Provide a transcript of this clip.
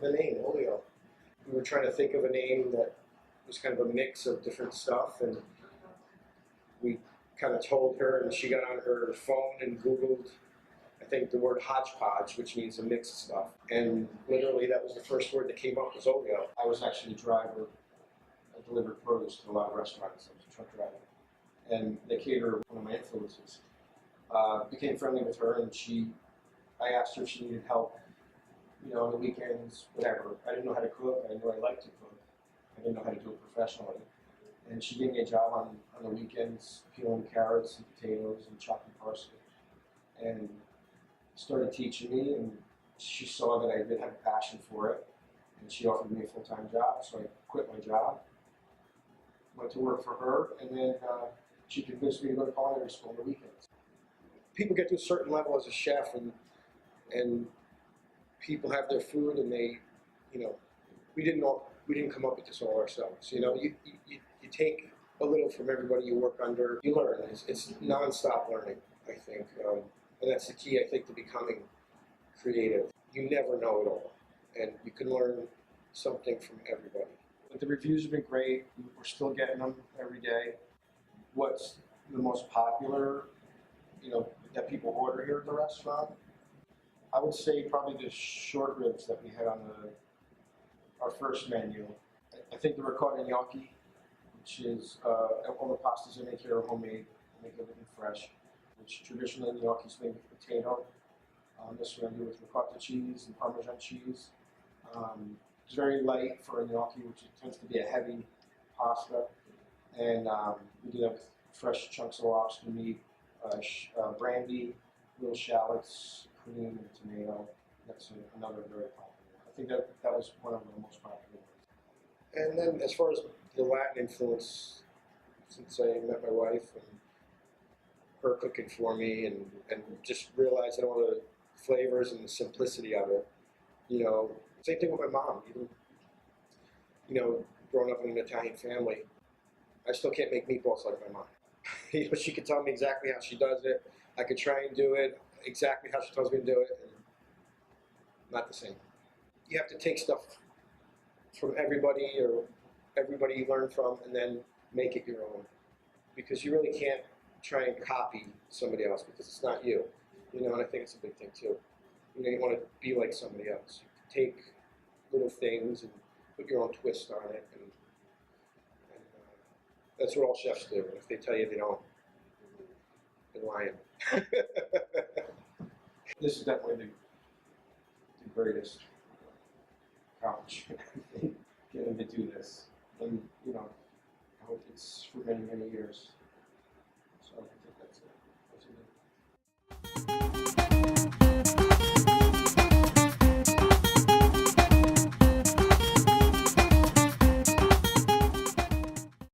the name, Olio. We were trying to think of a name that was kind of a mix of different stuff, and we kind of told her, and she got on her phone and Googled, I think, the word hodgepodge, which means a mix of stuff. And literally that was the first word that came up was Olio. I was actually a driver. I delivered produce to a lot of restaurants. I was a truck driver. And the caterer, one of my influences, became friendly with her, and I asked her if she needed help, on the weekends, whatever. I didn't know how to cook. I knew I liked to cook. I didn't know how to do it professionally. And she gave me a job on the weekends, peeling carrots and potatoes and chopping parsley. And started teaching me, and she saw that I did have a passion for it, and she offered me a full-time job, so I quit my job, went to work for her, and then she convinced me to go to culinary school on the weekends. People get to a certain level as a chef, and people have their food, and they, we didn't come up with this all ourselves. You take a little from everybody you work under. You learn. It's non-stop learning, I think. And that's the key, I think, to becoming creative. You never know it all, and you can learn something from everybody. But the reviews have been great. We're still getting them every day. What's the most popular, that people order here at the restaurant? I would say probably the short ribs that we had on our first menu. I think the ricotta gnocchi, which is all the pastas I make here are homemade. I make everything fresh. Which traditionally gnocchi's made with potato. This one I do with ricotta cheese and Parmesan cheese. It's very light for a gnocchi, which tends to be a heavy pasta. And we do that with fresh chunks of lobster meat, brandy, little shallots, cream, and tomato. That's another very popular. I think that was one of the most popular ones. And then as far as the Latin influence, since I met my wife, and her cooking for me, and just realizing all the flavors and the simplicity of it. Same thing with my mom. Even, growing up in an Italian family, I still can't make meatballs like my mom. She could tell me exactly how she does it. I could try and do it exactly how she tells me to do it, and not the same. You have to take stuff from everybody you learn from, and then make it your own. Because you really can't try and copy somebody else, because it's not you. And I think it's a big thing too. You want to be like somebody else. You take little things and put your own twist on it, and that's what all chefs do. And if they tell you they don't, they're lying. This is definitely the greatest accomplishment, I think, getting to do this. And I hope it's for many, many years.